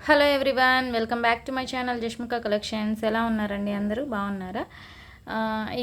Hello everyone, welcome back to my channel Jashmika collections. ఎలా ఉన్నారండి? అందరూ బాగున్నారా?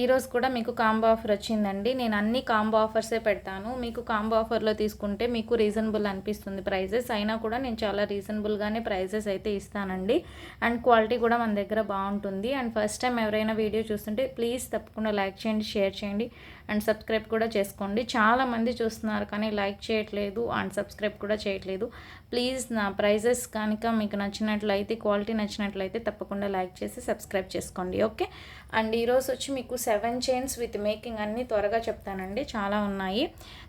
ఈరోజు కూడా మీకు కాంబో ఆఫర్ వచ్చిందండి. నేను అన్ని కాంబో ఆఫర్సే పెడతాను. మీకు కాంబో ఆఫర్లో తీసుకుంటే మీకు రీజనబుల్ అనిపిస్తుంది ప్రైజెస్. అయినా కూడా నేను చాలా రీజనబుల్గానే ప్రైజెస్ అయితే ఇస్తానండి. అండ్ క్వాలిటీ కూడా మన దగ్గర బాగుంటుంది. అండ్ ఫస్ట్ టైం ఎవరైనా వీడియో చూస్తుంటే ప్లీజ్ తప్పకుండా లైక్ చేయండి, షేర్ చేయండి అండ్ సబ్స్క్రైబ్ కూడా చేసుకోండి. చాలామంది చూస్తున్నారు కానీ లైక్ చేయట్లేదు అండ్ సబ్స్క్రైబ్ కూడా చేయట్లేదు. ప్లీజ్ నా ప్రైజెస్ కనుక మీకు నచ్చినట్లయితే, క్వాలిటీ నచ్చినట్లయితే తప్పకుండా లైక్ చేసి సబ్స్క్రైబ్ చేసుకోండి. ఓకే. అండ్ ఈరోజు వచ్చి మీకు 7 చైన్స్ విత్ మేకింగ్ అన్నీ త్వరగా చెప్తానండి. చాలా ఉన్నాయి,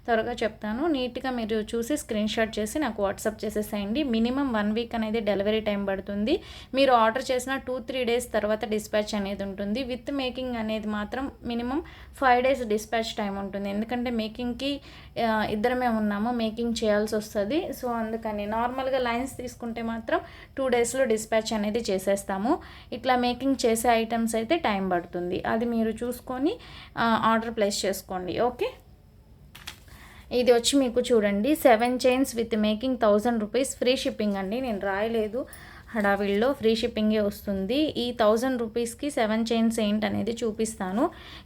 త్వరగా చెప్తాను. నీట్గా మీరు చూసి స్క్రీన్ షాట్ చేసి నాకు వాట్సాప్ చేసేసేయండి. మినిమం 1 వీక్ అనేది డెలివరీ టైం పడుతుంది. మీరు ఆర్డర్ చేసిన 2-3 డేస్ తర్వాత డిస్పాచ్ అనేది ఉంటుంది. విత్ మేకింగ్ అనేది మాత్రం మినిమం 5 డేస్ డిస్పాచ్ టైం ఉంటుంది. ఎందుకంటే మేకింగ్కి ఇద్దరమే ఉన్నాము, మేకింగ్ చేయాల్సి వస్తుంది. సో అందుకని నార్మల్గా లైన్స్ తీసుకుంటే మాత్రం 2 డేస్లో డిస్పాచ్ అనేది చేసేస్తాము. ఇట్లా మేకింగ్ చేసే ఐటమ్స్ అయితే టైం పడుతుంది. అది మీరు చూసుకొని ఆర్డర్ ప్లేస్ చేసుకోండి. ఓకే. ఇది వచ్చి మీకు చూడండి 7 chains with making 1000 rupees free shipping అండి. నేను రాయలేదు, హడావిడిలో ఫ్రీ షిప్పింగే వస్తుంది. ఈ 1000 రూపీస్కి 7 చైన్స్ ఏంటి అనేది చూపిస్తాను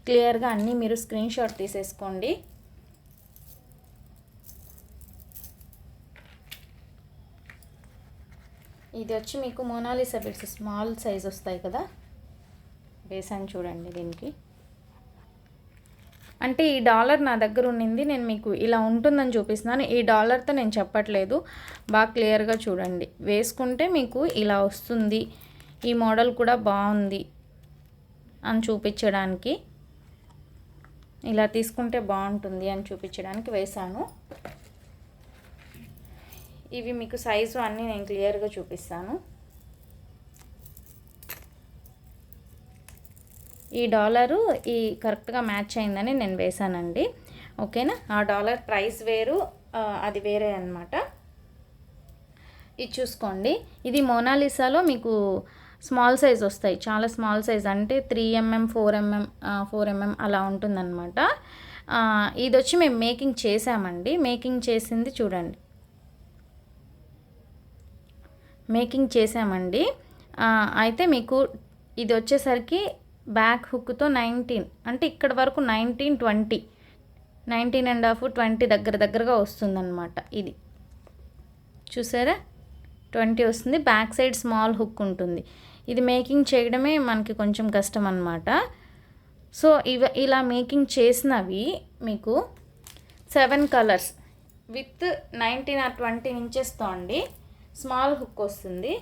క్లియర్గా. అన్నీ మీరు స్క్రీన్ షాట్ తీసేసుకోండి. ఇది వచ్చి మీకు మోనాలిసా బిట్స్ స్మాల్ సైజ్ వస్తాయి కదా, వేసాను చూడండి. దీనికి అంటే ఈ డాలర్ నా దగ్గర ఉండింది, నేను మీకు ఇలా ఉంటుందని చూపిస్తున్నాను. ఈ డాలర్తో నేను చెప్పట్లేదు, బాగా క్లియర్గా చూడండి. వేసుకుంటే మీకు ఇలా వస్తుంది. ఈ మోడల్ కూడా బాగుంది అని చూపించడానికి, ఇలా తీసుకుంటే బాగుంటుంది అని చూపించడానికి వేశాను. ఇవి మీకు సైజు అన్నీ నేను క్లియర్గా చూపిస్తాను. ఈ డాలరు ఈ కరెక్ట్గా మ్యాచ్ అయిందని నేను వేసానండి. ఓకేనా. ఆ డాలర్ ప్రైస్ వేరు, అది వేరే అన్నమాట. ఇది చూసుకోండి. ఇది మోనాలిసాలో మీకు స్మాల్ సైజ్ వస్తాయి, చాలా స్మాల్ సైజ్, అంటే 3mm 4mm అలా ఉంటుందన్నమాట. ఇది వచ్చి మేము మేకింగ్ చేసామండి. మేకింగ్ చేసింది చూడండి, మేకింగ్ చేసామండి. అయితే మీకు ఇది వచ్చేసరికి బ్యాక్ హుక్తో 19, అంటే ఇక్కడ వరకు 19, 20, 19.5, 20 దగ్గరగా వస్తుందన్నమాట. ఇది చూసారా, 20 వస్తుంది. బ్యాక్ సైడ్ స్మాల్ హుక్ ఉంటుంది. ఇది మేకింగ్ చేయడమే మనకి కొంచెం కష్టం అన్నమాట. సో ఇలా మేకింగ్ చేసినవి మీకు 7 కలర్స్ విత్ 19 or 20 ఇంచెస్తో అండి. స్మాల్ హుక్ వస్తుంది.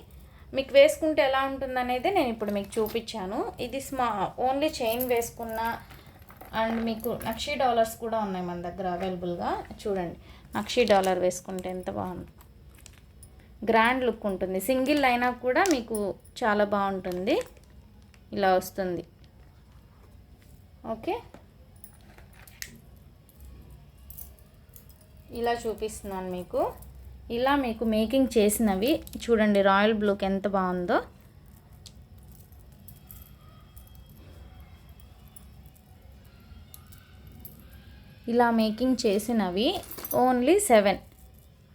మీకు వేసుకుంటే ఎలా ఉంటుంది అనేది నేను ఇప్పుడు మీకు చూపించాను. ఇది ఓన్లీ చైన్ వేసుకున్న అండ్ మీకు నక్షీ డాలర్స్ కూడా ఉన్నాయి మన దగ్గర అవైలబుల్గా. చూడండి, నక్షీ డాలర్ వేసుకుంటే ఎంత బాగుంది, గ్రాండ్ లుక్ ఉంటుంది. సింగిల్ అయినా కూడా మీకు చాలా బాగుంటుంది, ఇలా వస్తుంది. ఓకే, ఇలా చూపిస్తున్నాను మీకు. ఇలా మీకు మేకింగ్ చేసినవి చూడండి, రాయల్ బ్లూకి ఎంత బాగుందో. ఇలా మేకింగ్ చేసినవి ఓన్లీ 7,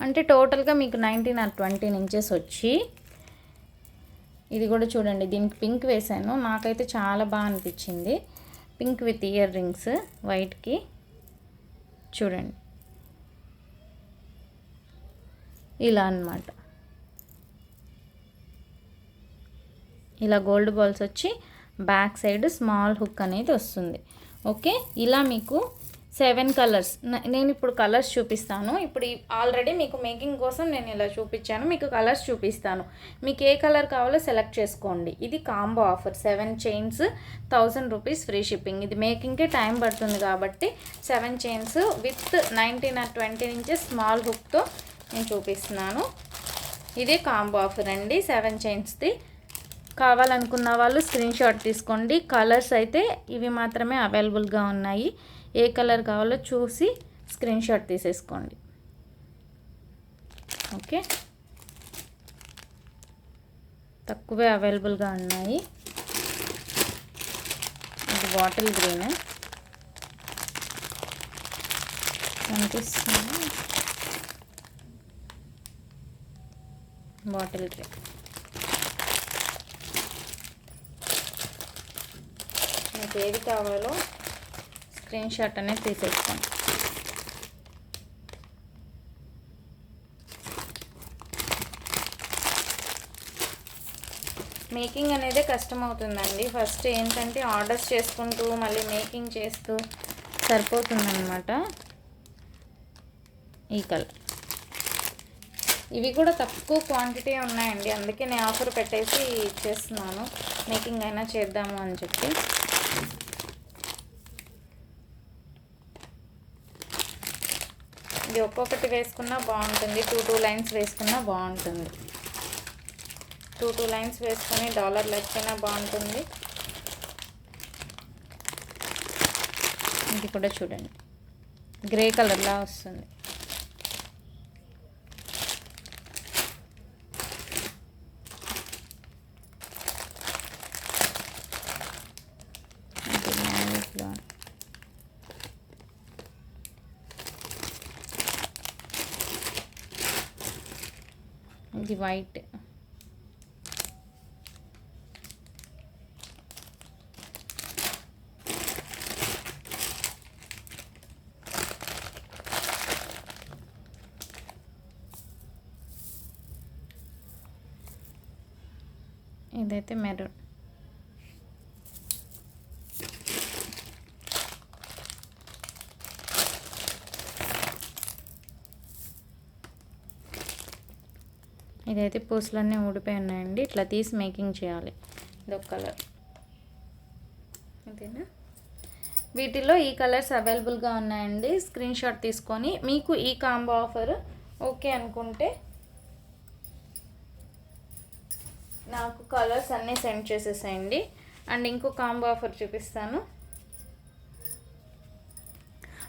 అంటే టోటల్గా మీకు 19 or 20 ఇంచెస్ వచ్చి. ఇది కూడా చూడండి, దీనికి పింక్ వేసాను, నాకైతే చాలా బాగా అనిపించింది. పింక్ విత్ ఇయర్ రింగ్స్ వైట్కి చూడండి, ఇలా అన్నమాట. ఇలా గోల్డ్ బాల్స్ వచ్చి బ్యాక్ సైడ్ స్మాల్ హుక్ అనేది వస్తుంది. ఓకే, ఇలా మీకు 7 కలర్స్. నేను ఇప్పుడు కలర్స్ చూపిస్తాను. ఇప్పుడు ఆల్రెడీ మీకు మేకింగ్ కోసం నేను ఇలా చూపించాను, మీకు కలర్స్ చూపిస్తాను. మీకు ఏ కలర్ కావాలో సెలెక్ట్ చేసుకోండి. ఇది combo offer 7 chains 1000 rupees free shipping. ఇది మేకింగ్కే టైం పడుతుంది కాబట్టి 7 chains with 19 or 20 inches small హుక్తో నేను చూపిస్తున్నాను. ఇదే కాంబో ఆఫర్ అండి 7 చైన్స్ది. కావాలనుకున్న వాళ్ళు స్క్రీన్ షాట్ తీసుకోండి. కలర్స్ అయితే ఇవి మాత్రమే అవైలబుల్గా ఉన్నాయి. ఏ కలర్ కావాలో చూసి స్క్రీన్ షాట్ తీసేసుకోండి. ఓకే, తక్కువే అవైలబుల్గా ఉన్నాయి. ఇది బాటిల్ గ్రీన్ కనిపిస్తుంది, బాటిల్ గ్రీన్. మీకు ఏది కావాలో స్క్రీన్ షాట్ అనేది తీసేసుకోండి. మేకింగ్ అనేది కష్టం అవుతుందండి. ఫస్ట్ ఏంటంటే ఆర్డర్స్ చేసుకుంటూ మళ్ళీ మేకింగ్ చేస్తూ సరిపోతుందన్నమాట. ఈ కలర్ ఇవి కూడా తక్కువ క్వాంటిటీ ఉన్నాయండి, అందుకే నేను ఆఫర్ పెట్టేసి ఇచ్చేస్తున్నాను. మేకింగ్ అయినా చేద్దాము అని చెప్పి. ఇది ఒక్కొక్కటి వేసుకున్నా బాగుంటుంది, టూ లైన్స్ వేసుకున్నా బాగుంటుంది. టూ లైన్స్ వేసుకొని డాలర్ లెక్కైనా బాగుంటుంది. ఇది కూడా చూడండి, గ్రే కలర్లా వస్తుంది. ఇది వైట్. ఇదైతే మెరూన్. ఇదైతే పూసలన్నీ ఊడిపోయి ఉన్నాయండి, ఇట్లా తీసి మేకింగ్ చేయాలి. ఇదొక కలర్. ఓకేనా, వీటిలో ఈ కలర్స్ అవైలబుల్గా ఉన్నాయండి. స్క్రీన్ షాట్ తీసుకొని మీకు ఈ కాంబో ఆఫర్ ఓకే అనుకుంటే నాకు కలర్స్ అన్నీ సెండ్ చేసేసేయండి. అండ్ ఇంకో కాంబో ఆఫర్ చూపిస్తాను.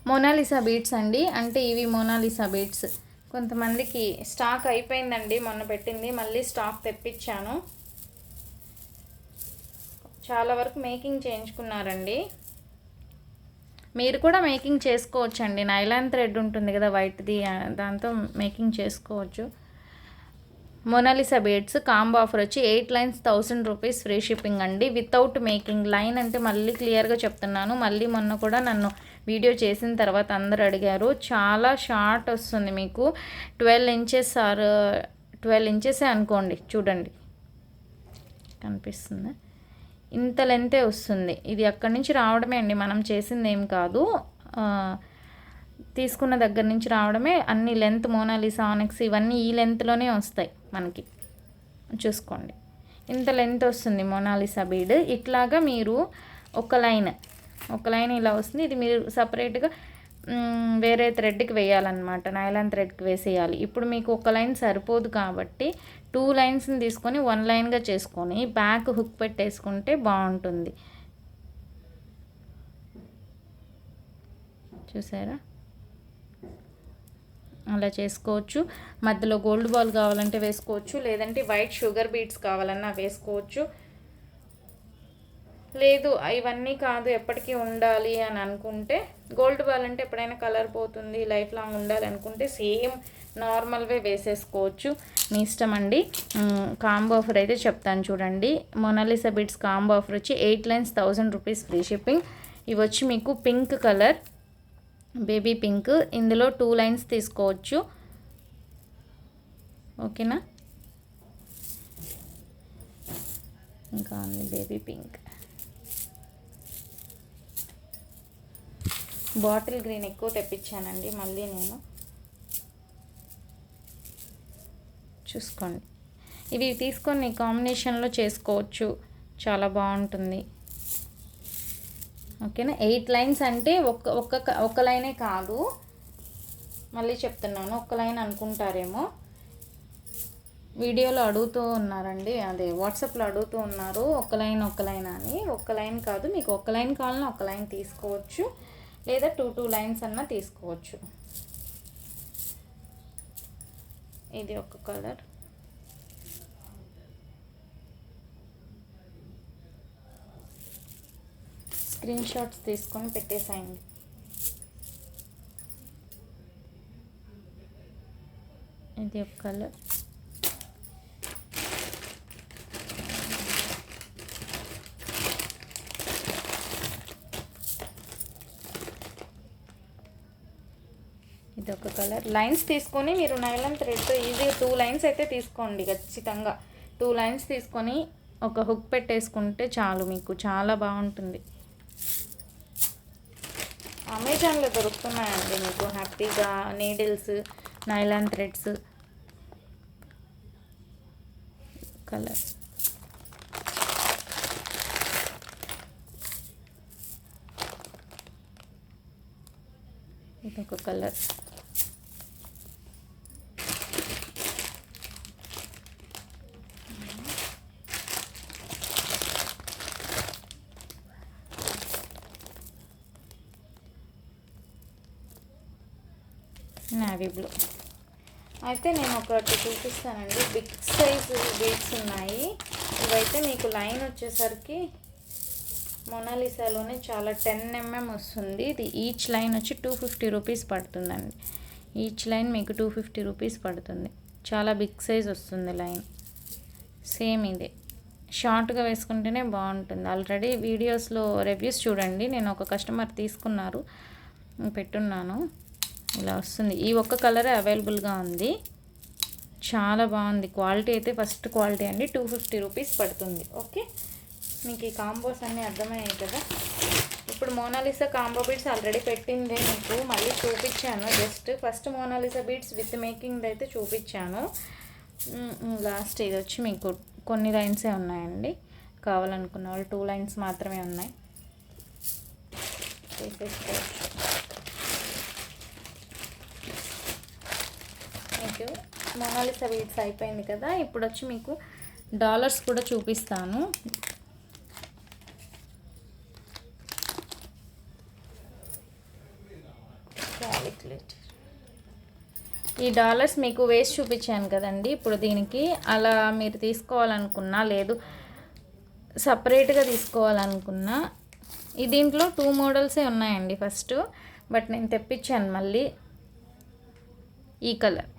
మోనాలిసా బీడ్స్ అండి. అంటే ఇవి మోనాలిసా బీడ్స్ కొంతమందికి స్టాక్ అయిపోయిందండి, మొన్న పెట్టింది మళ్ళీ స్టాక్ తెప్పించాను. చాలా వరకు మేకింగ్ చేయించుకున్నారండి. మీరు కూడా మేకింగ్ చేసుకోవచ్చండి. నైలాన్ థ్రెడ్ ఉంటుంది కదా వైట్ది, దాంతో మేకింగ్ చేసుకోవచ్చు. మోనాలిసా బీడ్స్ కాంబో ఆఫర్ వచ్చి 8 లైన్స్ 1000 రూపీస్ ఫ్రీ షిప్పింగ్ అండి, వితౌట్ మేకింగ్. లైన్ అంటే మళ్ళీ క్లియర్గా చెప్తున్నాను. మళ్ళీ మొన్న కూడా నన్ను వీడియో చేసిన తర్వాత అందరు అడిగారు. చాలా షార్ట్ వస్తుంది మీకు, 12 ఇంచెస్ ఆర్ 12 ఇంచెసే అనుకోండి. చూడండి కనిపిస్తుంది, ఇంత లెంతే వస్తుంది. ఇది అక్కడి నుంచి రావడమే అండి, మనం చేసింది ఏం కాదు. తీసుకున్న దగ్గర నుంచి రావడమే. అన్ని లెంత్ మోనాలిసా ఆనెక్స్ ఇవన్నీ ఈ లెంత్లోనే వస్తాయి మనకి. చూసుకోండి ఇంత లెంత్ వస్తుంది మోనాలిసా బీడ్. ఇట్లాగా మీరు ఒక లైన్ ఇలా వస్తుంది. ఇది మీరు సపరేట్గా వేరే థ్రెడ్కి వేయాలన్నమాట, నైలాన్ థ్రెడ్కి వేసేయాలి. ఇప్పుడు మీకు ఒక లైన్ సరిపోదు కాబట్టి 2 లైన్స్ని తీసుకొని 1 లైన్గా చేసుకొని బ్యాక్ హుక్ పెట్టేసుకుంటే బాగుంటుంది. చూసారా, అలా చేసుకోవచ్చు. మధ్యలో గోల్డ్ బాల్ కావాలంటే వేసుకోవచ్చు, లేదంటే వైట్ షుగర్ బీడ్స్ కావాలన్నా వేసుకోవచ్చు. లేదు ఇవన్నీ కాదు ఎప్పటికీ ఉండాలి అని అనుకుంటే, గోల్డ్ బాల్ అంటే ఎప్పుడైనా కలర్ పోతుంది, లైఫ్ లాంగ్ ఉండాలి అనుకుంటే సేమ్ నార్మల్వే వేసేసుకోవచ్చు. మీ ఇష్టం అండి. కాంబో ఆఫర్ అయితే చెప్తాను చూడండి. మోనాలిసా బీడ్స్ కాంబో ఆఫర్ వచ్చి 8 లైన్స్ 1000 రూపీస్ ఫ్రీ షిప్పింగ్. ఇవి వచ్చి మీకు పింక్ కలర్, బేబీ పింక్. ఇందులో 2 లైన్స్ తీసుకోవచ్చు. ఓకేనా, ఇంకా ఉంది బేబీ పింక్. బాటిల్ గ్రీన్ ఎక్కువ తెప్పించానండి మళ్ళీ నేను. చూసుకోండి, ఇవి తీసుకొని కాంబినేషన్లో చేసుకోవచ్చు, చాలా బాగుంటుంది. ఓకేనా, 8 లైన్స్ అంటే ఒక్క లైనే కాదు, మళ్ళీ చెప్తున్నాను, ఒక్క లైన్ అనుకుంటారేమో. వీడియోలో అడుగుతూ ఉన్నారండి, అదే వాట్సాప్లో అడుగుతూ ఉన్నారు ఒక లైన్ అని. ఒక్క లైన్ కాదు, మీకు ఒక లైన్ కావాలన్నా ఒక లైన్ తీసుకోవచ్చు, లేదా 2 లైన్స్ అన్నా తీసుకోవచ్చు. ఇది ఒక కలర్. స్క్రీన్ షాట్స్ తీసుకొని పెట్టేసాయండి. ఇది ఒక కలర్. ఇదొక కలర్. లైన్స్ తీసుకొని మీరు నైలాన్ థ్రెడ్తో ఈజీగా 2 లైన్స్ అయితే తీసుకోండి ఖచ్చితంగా. 2 లైన్స్ తీసుకొని ఒక హుక్ పెట్టేసుకుంటే చాలు, మీకు చాలా బాగుంటుంది. అమెజాన్లో దొరుకుతున్నాయండి మీకు హ్యాపీగా నీడిల్స్, నైలాన్ థ్రెడ్స్. కలర్ ఇదొక కలర్. Navy blue. అయితే నేను ఒకటి చూపిస్తానండి. బిగ్ సైజ్ బీడ్స్ ఉన్నాయి. ఇవైతే మీకు లైన్ వచ్చేసరికి మొనాలిసాలోనే చాలా 10 mm వస్తుంది. ఇది ఈచ్ లైన్ వచ్చి 250 రూపీస్ పడుతుందండి. ఈచ్ లైన్ మీకు 250 రూపీస్ పడుతుంది. చాలా బిగ్ సైజ్ వస్తుంది లైన్. సేమ్ ఇదే షార్ట్గా వేసుకుంటేనే బాగుంటుంది. ఆల్రెడీ వీడియోస్లో రివ్యూస్ చూడండి. నేను ఒక కస్టమర్ తీసుకున్నారు, పెట్టున్నాను. ఇలా వస్తుంది. ఈ ఒక్క కలరే అవైలబుల్గా ఉంది. చాలా బాగుంది. క్వాలిటీ అయితే ఫస్ట్ క్వాలిటీ అండి. 250 రూపీస్ పడుతుంది. ఓకే, మీకు ఈ కాంబోస్ అన్నీ అర్థమయ్యాయి కదా. ఇప్పుడు మోనాలిసా కాంబో బీడ్స్ ఆల్రెడీ పెట్టిందే మీకు మళ్ళీ చూపించాను. Just first Mona Lisa beads with making అయితే చూపించాను. లాస్ట్ ఇది వచ్చి మీకు కొన్ని లైన్సే ఉన్నాయండి. కావాలనుకున్న వాళ్ళు 2 లైన్స్ మాత్రమే ఉన్నాయి. మీకు మోనాలిసా బీడ్స్ అయిపోయింది కదా. ఇప్పుడు వచ్చి మీకు డాలర్స్ కూడా చూపిస్తాను. ఈ డాలర్స్ మీకు వేసి చూపించాను కదండి. ఇప్పుడు దీనికి అలా మీరు తీసుకోవాలనుకున్నా, లేదు సపరేట్గా తీసుకోవాలనుకున్నా, ఈ దీంట్లో 2 మోడల్సే ఉన్నాయండి ఫస్ట్. బట్ నేను తెప్పించాను మళ్ళీ ఈ కలర్.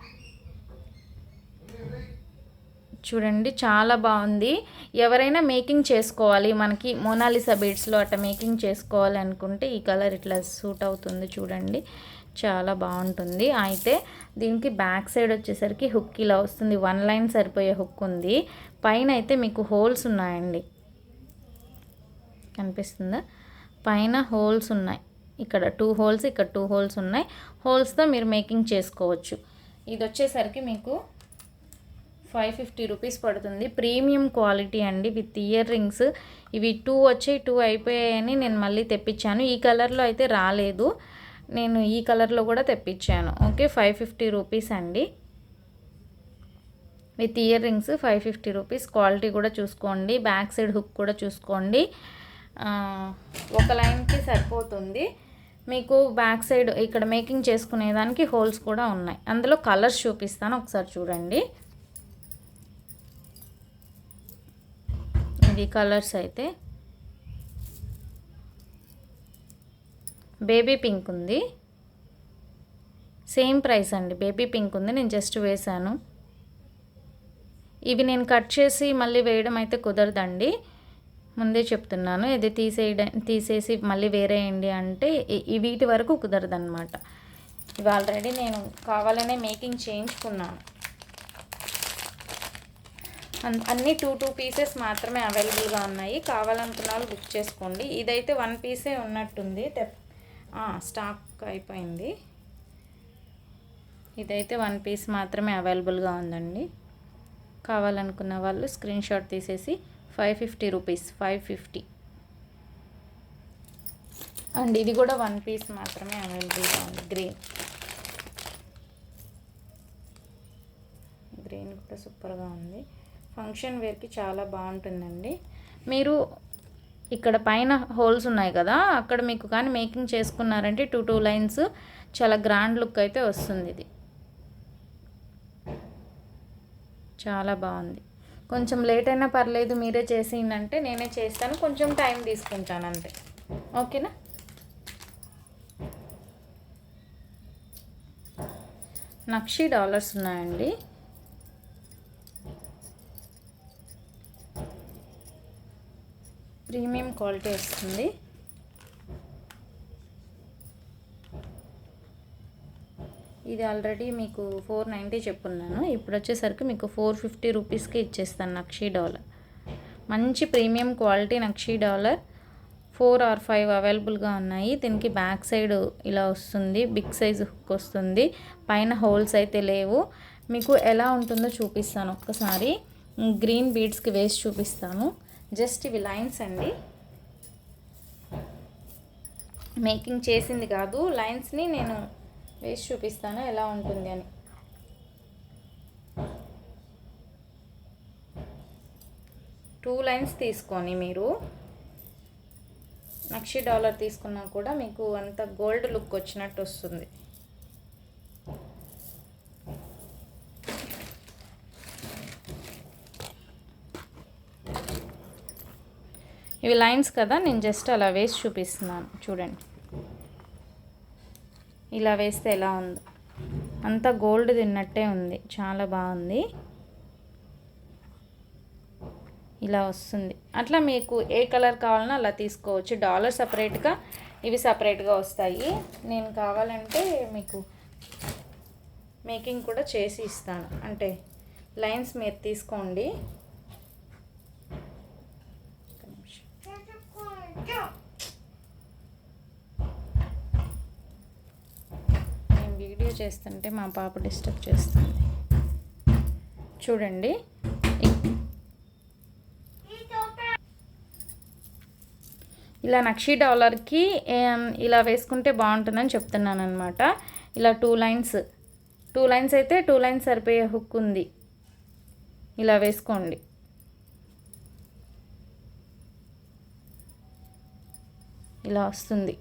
చూడండి చాలా బాగుంది. ఎవరైనా మేకింగ్ చేసుకోవాలి, మనకి మోనాలిసా బీడ్స్లో అట్లా మేకింగ్ చేసుకోవాలి అనుకుంటే ఈ కలర్ ఇట్లా సూట్ అవుతుంది. చూడండి చాలా బాగుంటుంది. అయితే దీనికి బ్యాక్ సైడ్ వచ్చేసరికి హుక్ ఇలా వస్తుంది. 1 లైన్ సరిపోయే హుక్ ఉంది. పైన అయితే మీకు హోల్స్ ఉన్నాయండి, కనిపిస్తుందా? పైన హోల్స్ ఉన్నాయి. ఇక్కడ 2 హోల్స్, ఇక్కడ 2 హోల్స్ ఉన్నాయి. హోల్స్తో మీరు మేకింగ్ చేసుకోవచ్చు. ఇది వచ్చేసరికి మీకు 550 రూపీస్ పడుతుంది. ప్రీమియం క్వాలిటీ అండి, విత్ ఇయర్ రింగ్స్. ఇవి 2 వచ్చాయి, 2 అయిపోయాయని నేను మళ్ళీ తెప్పించాను. ఈ కలర్లో అయితే రాలేదు, నేను ఈ కలర్లో కూడా తెప్పించాను. ఓకే, 550 రూపీస్ అండి. With ear rings 550 rupees. Quality కూడా చూసుకోండి. బ్యాక్ సైడ్ హుక్ కూడా చూసుకోండి. ఒక లైన్కి సరిపోతుంది. మీకు బ్యాక్ సైడ్ ఇక్కడ మేకింగ్ చేసుకునేదానికి హోల్స్ కూడా ఉన్నాయి. అందులో కలర్స్ చూపిస్తాను, ఒకసారి చూడండి. ఇవి కలర్స్ అయితే బేబీ పింక్ ఉంది. సేమ్ ప్రైస్ అండి, బేబీ పింక్ ఉంది. నేను జస్ట్ వేసాను. ఇవి నేను కట్ చేసి మళ్ళీ వేయడం అయితే కుదరదండి, ముందే చెప్తున్నాను. ఇది తీసేసి మళ్ళీ వేరేయండి అంటే వీటి వరకు కుదరదన్నమాట. ఇవి ఆల్రెడీ నేను కావాలనే మేకింగ్ చేయించుకున్నాను. అన్నీ 2 పీసెస్ మాత్రమే అవైలబుల్గా ఉన్నాయి. కావాలనుకున్న వాళ్ళు బుక్ చేసుకోండి. ఇదైతే 1 పీసే ఉన్నట్టుంది, స్టాక్ అయిపోయింది. ఇదైతే 1 పీస్ మాత్రమే అవైలబుల్గా ఉందండి. కావాలనుకున్న వాళ్ళు స్క్రీన్ షాట్ తీసేసి 550 రూపీస్, 550. అండ్ ఇది కూడా 1 పీస్ మాత్రమే అవైలబుల్గా ఉంది. గ్రీన్ కూడా సూపర్గా ఉంది. ఫంక్షన్ వేర్కి చాలా బాగుంటుందండి. మీరు ఇక్కడ పైన హోల్స్ ఉన్నాయి కదా, అక్కడ మీకు కానీ మేకింగ్ చేసుకున్నారంటే 2 లైన్స్ చాలా గ్రాండ్ లుక్ అయితే వస్తుంది. ఇది చాలా బాగుంది. కొంచెం లేట్ అయినా పర్లేదు, మీరే చేసిందంటే నేనే చేస్తాను, కొంచెం టైం తీసుకుంటాను అంతే. ఓకేనా? నక్షి డాలర్స్ ఉన్నాయండి. ప్రీమియం క్వాలిటీ వస్తుంది. ఇది ఆల్రెడీ మీకు 490 చెప్పున్నాను. ఇప్పుడు వచ్చేసరికి మీకు 450 రూపీస్కి ఇచ్చేస్తాను నక్షీ డాలర్. మంచి premium quality nakshi dollar 4 or 5 అవైలబుల్గా ఉన్నాయి. దీనికి బ్యాక్ సైడ్ ఇలా వస్తుంది, బిగ్ సైజ్ హుక్ వస్తుంది, పైన హోల్స్ అయితే లేవు. మీకు ఎలా ఉంటుందో చూపిస్తాను ఒక్కసారి. గ్రీన్ బీడ్స్కి వేసి చూపిస్తాను. జస్ట్ ఇవి లైన్స్ అండి, మేకింగ్ చేసింది కాదు, లైన్స్ని నేను వేసి చూపిస్తాను ఎలా ఉంటుంది అని. టూ లైన్స్ తీసుకొని మీరు నక్షి డాలర్ తీసుకున్నా కూడా మీకు అంత గోల్డ్ లుక్ వచ్చినట్టు వస్తుంది. ఇవి లైన్స్ కదా, నేను జస్ట్ అలా వేసి చూపిస్తున్నాను చూడండి. ఇలా వేస్తే ఎలా ఉందో, అంతా గోల్డ్ తిన్నట్టే ఉంది, చాలా బాగుంది. ఇలా వస్తుంది. అట్లా మీకు ఏ కలర్ కావాలన్నా అలా తీసుకోవచ్చు. డాలర్ సపరేట్గా, ఇవి సపరేట్గా వస్తాయి. నేను కావాలంటే మీకు మేకింగ్ కూడా చేసి ఇస్తాను. అంటే లైన్స్ మీరు తీసుకోండి. నేను వీడియో చేస్తుంటే మా పాప డిస్టర్బ్ చేస్తుంది. చూడండి, ఇలా నక్షీ డాలర్కి ఇలా వేసుకుంటే బాగుంటుందని చెప్తున్నాను అనమాట. ఇలా టూ లైన్స్ అయితే 2 లైన్స్ సరిపోయే హుక్ ఉంది. ఇలా వేసుకోండి. ఇలా వస్తుంది.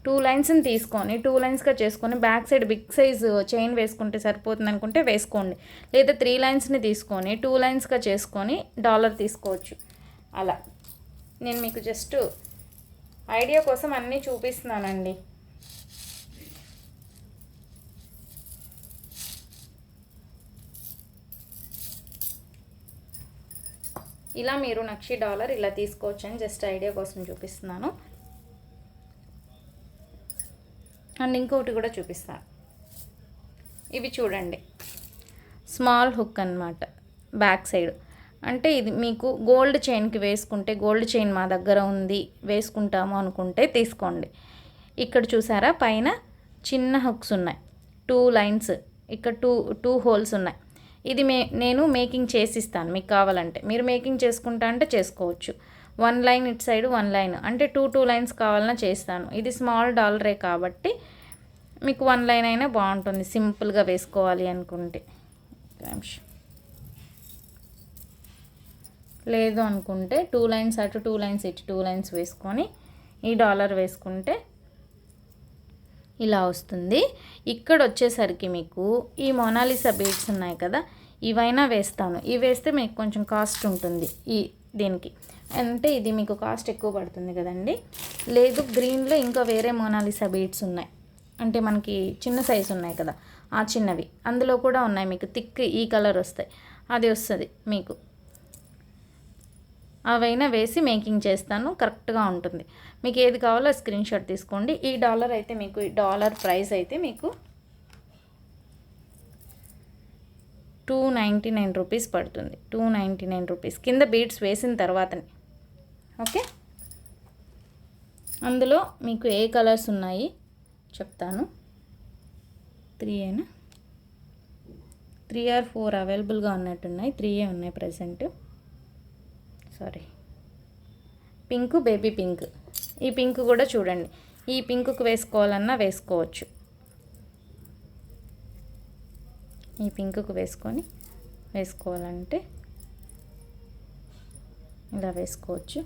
2 లైన్స్ని తీసుకొని 2 లైన్స్గా చేసుకొని back side big size chain వేసుకుంటే సరిపోతుంది అనుకుంటే వేసుకోండి. లేదా 3 లైన్స్ని తీసుకొని 2 లైన్స్గా చేసుకొని డాలర్ తీసుకోవచ్చు. అలా నేను మీకు జస్ట్ ఐడియా కోసం అన్నీ చూపిస్తున్నానండి. ఇలా మీరు నక్షి డాలర్ ఇలా తీసుకోవచ్చు అని జస్ట్ ఐడియా కోసం చూపిస్తున్నాను. అండ్ ఇంకొకటి కూడా చూపిస్తాను. ఇవి చూడండి, స్మాల్ హుక్ అన్నమాట బ్యాక్ సైడ్. అంటే ఇది మీకు గోల్డ్ చైన్కి వేసుకుంటే, గోల్డ్ చైన్ మా దగ్గర ఉంది వేసుకుంటాము అనుకుంటే తీసుకోండి. ఇక్కడ చూసారా పైన చిన్న హుక్స్ ఉన్నాయి, 2 లైన్స్, ఇక్కడ టూ హోల్స్ ఉన్నాయి. ఇది నేను మేకింగ్ చేసిస్తాను. మీకు కావాలంటే మీరు మేకింగ్ చేసుకుంటా అంటే చేసుకోవచ్చు. 1 లైన్ ఇటు సైడ్ 1 లైన్, అంటే 2 లైన్స్ కావాలన్నా చేస్తాను. ఇది స్మాల్ డాలరే కాబట్టి మీకు 1 లైన్ అయినా బాగుంటుంది సింపుల్గా వేసుకోవాలి అనుకుంటే. లేదు అనుకుంటే 2 లైన్స్ అటు 2 లైన్స్ ఇటు 2 లైన్స్ వేసుకొని ఈ డాలర్ వేసుకుంటే ఇలా వస్తుంది. ఇక్కడ వచ్చేసరికి మీకు ఈ మొనాలిసా బీడ్స్ ఉన్నాయి కదా, ఇవైనా వేస్తాను. ఇవి వేస్తే మీకు కొంచెం కాస్ట్ ఉంటుంది దీనికి, అంటే ఇది మీకు కాస్ట్ ఎక్కువ పడుతుంది కదండి. లేదు గ్రీన్లో ఇంకా వేరే మొనాలిసా బీడ్స్ ఉన్నాయి, అంటే మనకి చిన్న సైజు ఉన్నాయి కదా, ఆ చిన్నవి అందులో కూడా ఉన్నాయి. మీకు థిక్ ఈ కలర్ వస్తాయి, అది వస్తుంది మీకు. అవైనా వేసి మేకింగ్ చేస్తాను, కరెక్ట్గా ఉంటుంది. మీకు ఏది కావాలో స్క్రీన్ షాట్ తీసుకోండి. ఈ డాలర్ అయితే మీకు, ఈ డాలర్ ప్రైస్ అయితే మీకు 299 రూపీస్ పడుతుంది. 299 రూపీస్ కింద బీడ్స్ వేసిన తర్వాతనే. ఓకే, అందులో మీకు ఏ కలర్స్ ఉన్నాయి చెప్తాను. 3 or 4 అవైలబుల్గా ఉన్నట్టున్నాయి. 3 ఉన్నాయి present. Sorry, pink, baby pink. ఈ పింక్ కూడా చూడండి, ఈ పింక్కి వేసుకోవాలన్నా వేసుకోవచ్చు. ఈ పింక్కి వేసుకోవాలంటే ఇలా వేసుకోవచ్చు.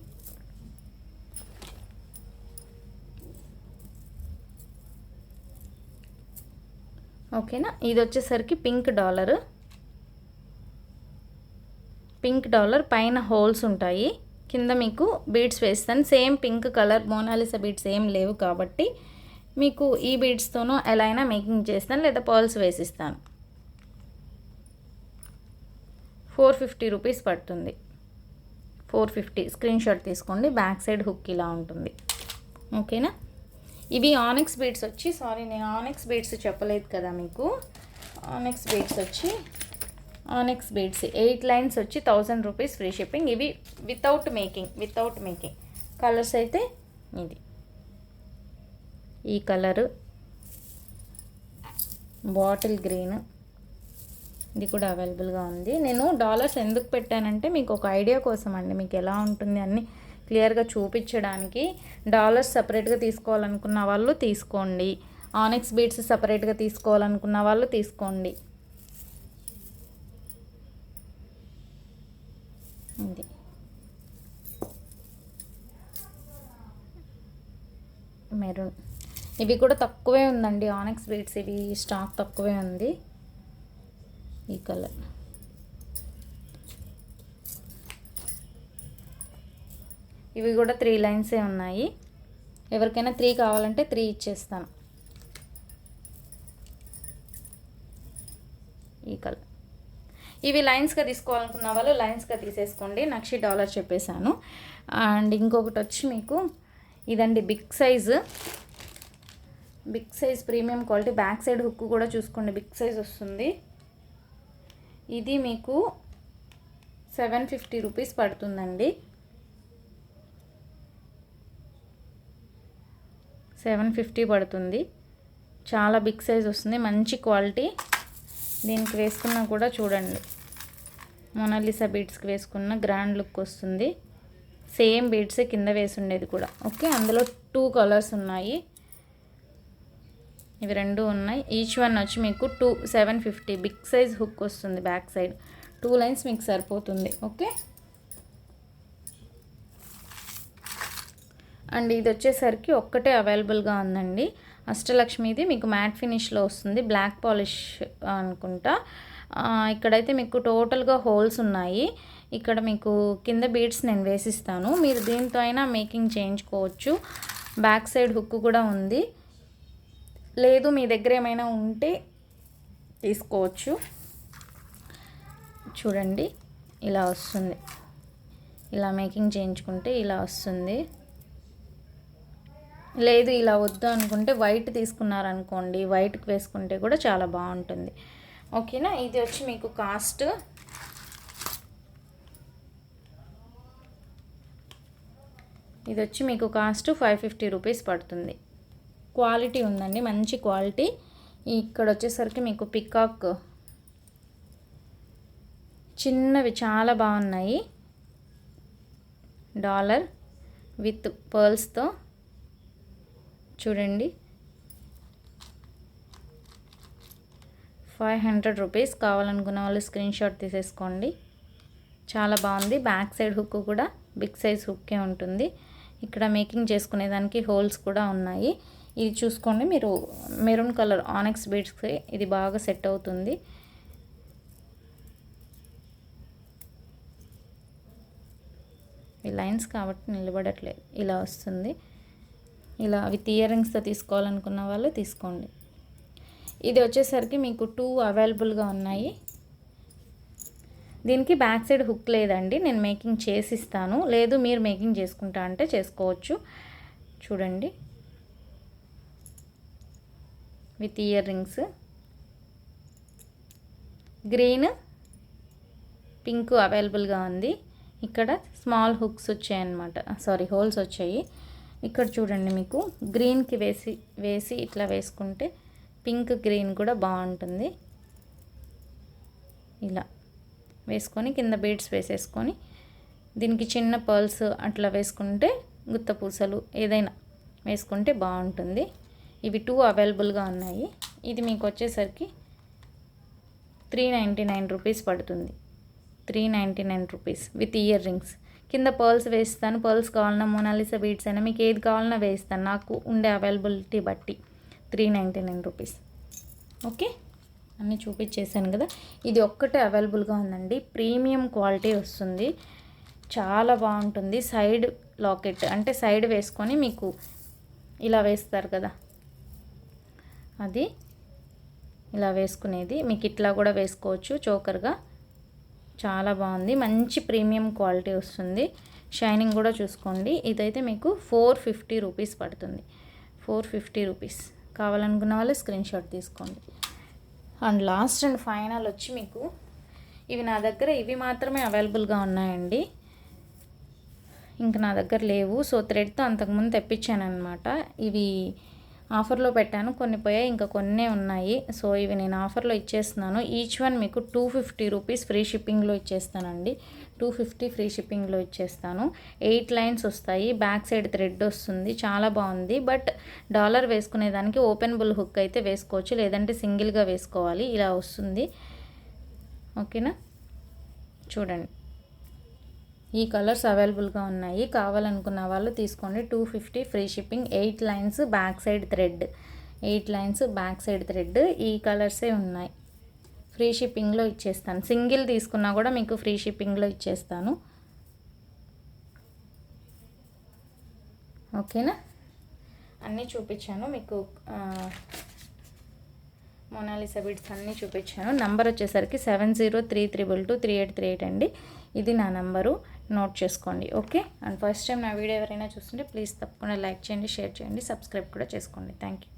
ఓకేనా, ఇది వచ్చేసరికి పింక్ డాలర్. పైన హోల్స్ ఉంటాయి, కింద మీకు బీడ్స్ వేస్తాను. Same pink colour Mona Lisa beads ఏం లేవు కాబట్టి మీకు ఈ బీడ్స్తోనూ ఎలా అయినా మేకింగ్ చేస్తాను, లేదా పర్ల్స్ వేసిస్తాను. 450 రూపీస్ పడుతుంది. 450 స్క్రీన్ షాట్ తీసుకోండి. బ్యాక్ సైడ్ హుక్ ఇలా ఉంటుంది. ఓకేనా, ఇవి ఆనెక్స్ బీడ్స్ వచ్చి, సారీ నేను ఆనెక్స్ బీడ్స్ చెప్పలేదు కదా మీకు. ఆనెక్స్ బీడ్స్ 8 లైన్స్ వచ్చి 1000 రూపీస్ ఫ్రీ షిప్పింగ్. ఇవి వితౌట్ మేకింగ్. కలర్స్ అయితే ఇది ఈ కలరు, బాటిల్ గ్రీన్, ఇది కూడా అవైలబుల్గా ఉంది. నేను డాలర్స్ ఎందుకు పెట్టానంటే మీకు ఒక ఐడియా కోసం అండి, మీకు ఎలా ఉంటుంది అన్నీ క్లియర్గా చూపించడానికి. డాలర్స్ సపరేట్గా తీసుకోవాలనుకున్న వాళ్ళు తీసుకోండి, ఆనెక్స్ బీడ్స్ సపరేట్గా తీసుకోవాలనుకున్న వాళ్ళు తీసుకోండి. ఇది మెరూన్, ఇవి కూడా తక్కువే ఉందండి ఆనెక్స్ బీడ్స్, ఇవి స్టాక్ తక్కువే ఉంది. ఈ కలర్, ఇవి కూడా 3 లైన్సే ఉన్నాయి. ఎవరికైనా 3 కావాలంటే 3 ఇచ్చేస్తాను. ఈ కలర్, ఇవి లైన్స్గా తీసుకోవాలనుకున్న వాళ్ళు లైన్స్గా తీసేసుకోండి. నక్షి డాలర్ చెప్పేశాను. అండ్ ఇంకొకటి వచ్చి మీకు ఇదండి big size premium quality. Back side hook కూడా చూసుకోండి, బిగ్ సైజ్ వస్తుంది. ఇది మీకు 750 రూపీస్ పడుతుందండి. 750 పడుతుంది. చాలా బిగ్ సైజ్ వస్తుంది, మంచి క్వాలిటీ. దీనికి వేసుకున్నా కూడా చూడండి, మొనాలిసా బీడ్స్కి వేసుకున్న గ్రాండ్ లుక్ వస్తుంది. సేమ్ బీడ్సే కింద వేసి ఉండేది కూడా. ఓకే, అందులో 2 కలర్స్ ఉన్నాయి, ఇవి 2 ఉన్నాయి. ఈచ్ వన్ వచ్చి మీకు 750. బిగ్ సైజ్ హుక్ వస్తుంది, బ్యాక్ సైడ్ 2 లైన్స్ మీకు సరిపోతుంది. ఓకే, అండ్ ఇది వచ్చేసరికి ఒక్కటే అవైలబుల్గా ఉందండి. అష్టలక్ష్మిది మీకు మ్యాట్ ఫినిష్లో వస్తుంది, బ్లాక్ పాలిష్ అనుకుంటా. ఇక్కడైతే మీకు టోటల్గా హోల్స్ ఉన్నాయి. ఇక్కడ మీకు కింద బీడ్స్ నేను వేసిస్తాను, మీరు దీంతో అయినా మేకింగ్ చేయించుకోవచ్చు. బ్యాక్ సైడ్ హుక్ కూడా ఉంది, లేదు మీ దగ్గర ఏమైనా ఉంటే తీసుకోవచ్చు. చూడండి ఇలా వస్తుంది, ఇలా మేకింగ్ చేయించుకుంటే ఇలా వస్తుంది. లేదు ఇలా వద్దు అనుకుంటే వైట్ తీసుకున్నారనుకోండి, వైట్కి వేసుకుంటే కూడా చాలా బాగుంటుంది. ఓకేనా, ఇది వచ్చి మీకు కాస్ట్ ఇది వచ్చి మీకు కాస్ట్ 550 రూపీస్ పడుతుంది. క్వాలిటీ ఉందండి, మంచి క్వాలిటీ. ఇక్కడ వచ్చేసరికి మీకు పికాక్ చిన్నవి చాలా బాగున్నాయి. డాలర్ విత్ పర్ల్స్తో చూడండి, 500 రూపీస్. కావాలనుకున్న వాళ్ళు స్క్రీన్ షాట్ తీసేసుకోండి. చాలా బాగుంది. బ్యాక్ సైడ్ హుక్ కూడా బిగ్ సైజ్ హుక్కే ఉంటుంది. ఇక్కడ మేకింగ్ చేసుకునేదానికి హోల్స్ కూడా ఉన్నాయి. ఇది చూసుకోండి మీరు, మెరూన్ కలర్ ఆనెక్స్ బీడ్స్కి ఇది బాగా సెట్ అవుతుంది. ఈ లైన్స్ కాబట్టి నిలబడట్లేదు, ఇలా వస్తుంది. ఇలా విత్ ఇయర్ రింగ్స్తో తీసుకోవాలనుకున్న వాళ్ళు తీసుకోండి. ఇది వచ్చేసరికి మీకు 2 అవైలబుల్గా ఉన్నాయి. దీనికి బ్యాక్ సైడ్ హుక్ లేదండి, నేను మేకింగ్ చేసిస్తాను. లేదు మీరు మేకింగ్ చేసుకుంటా అంటే చేసుకోవచ్చు. చూడండి with ear rings, green pink అవైలబుల్గా ఉంది. ఇక్కడ స్మాల్ హుక్స్ వచ్చాయన్నమాట, సారీ హోల్స్ వచ్చాయి. ఇక్కడ చూడండి మీకు గ్రీన్కి వేసి ఇట్లా వేసుకుంటే పింక్ గ్రీన్ కూడా బాగుంటుంది. ఇలా వేసుకొని కింద బీడ్స్ వేసేసుకొని దీనికి చిన్న పర్ల్స్ అట్లా వేసుకుంటే గుత్త పూసలు ఏదైనా వేసుకుంటే బాగుంటుంది. ఇవి 2 అవైలబుల్గా ఉన్నాయి. ఇది మీకు వచ్చేసరికి 399 రూపీస్ పడుతుంది. 399 రూపీస్ విత్ ఇయర్ రింగ్స్. కింద పర్ల్స్ వేస్తాను, పర్ల్స్ కావాలన్నా మొనాలిసా బీడ్స్ అయినా మీకు ఏది కావాలన్నా వేస్తాను, నాకు ఉండే అవైలబిలిటీ బట్టి. 399 రూపీస్. ఓకే, అన్నీ చూపించేసాను కదా. ఇది ఒక్కటే అవైలబుల్గా ఉందండి, ప్రీమియం క్వాలిటీ వస్తుంది, చాలా బాగుంటుంది. సైడ్ లాకెట్ అంటే సైడ్ వేసుకొని మీకు ఇలా వేస్తారు కదా, అది ఇలా వేసుకునేది. మీకు ఇట్లా కూడా వేసుకోవచ్చు చోకర్గా. చాలా బాగుంది, మంచి ప్రీమియం క్వాలిటీ వస్తుంది. షైనింగ్ కూడా చూసుకోండి. ఇదైతే మీకు 450 రూపీస్ పడుతుంది. 450 రూపీస్. కావాలనుకున్న వాళ్ళు స్క్రీన్ షాట్ తీసుకోండి. అండ్ లాస్ట్ అండ్ ఫైనల్ వచ్చి మీకు ఇవి నా దగ్గర ఇవి మాత్రమే అవైలబుల్గా ఉన్నాయండి, ఇంకా నా దగ్గర లేవు. సో థ్రెడ్తో అంతకుముందు తెప్పించాను అనమాట. ఇవి ఆఫర్లో పెట్టాను, కొన్ని పోయాయి, ఇంకా కొన్నే ఉన్నాయి. సో ఇవి నేను ఆఫర్లో ఇచ్చేస్తున్నాను. ఈచ్ వన్ మీకు 250 రూపీస్ ఫ్రీ షిప్పింగ్లో ఇచ్చేస్తానండి. 250 ఫ్రీ షిప్పింగ్లో ఇచ్చేస్తాను. 8 లైన్స్ వస్తాయి, బ్యాక్ సైడ్ థ్రెడ్ వస్తుంది, చాలా బాగుంది. బట్ డాలర్ వేసుకునేదానికి ఓపెనబుల్ హుక్ అయితే వేసుకోవచ్చు, లేదంటే సింగిల్గా వేసుకోవాలి. ఇలా వస్తుంది, ఓకేనా. చూడండి, ఈ కలర్స్ అవైలబుల్గా ఉన్నాయి, కావాలనుకున్న వాళ్ళు తీసుకోండి. 250 free shipping. 8 lines back side thread, 8 lines back side thread. ఈ కలర్సే ఉన్నాయి, ఫ్రీ షిప్పింగ్లో ఇచ్చేస్తాను. సింగిల్ తీసుకున్నా కూడా మీకు ఫ్రీ షిప్పింగ్లో ఇచ్చేస్తాను, ఓకేనా. అన్నీ చూపించాను మీకు, మొనాలిసా బీడ్స్ అన్నీ చూపించాను. నంబర్ వచ్చేసరికి 7033223838 అండి. ఇది నా నంబరు, నోట్ చేసుకోండి, ఓకే. అండ్ ఫస్ట్ టైం నా వీడియో ఎవరైనా చూస్తుంటే ప్లీజ్ తప్పకుండా లైక్ చేయండి, షేర్ చేయండి, సబ్స్క్రైబ్ కూడా చేసుకోండి. Thank you.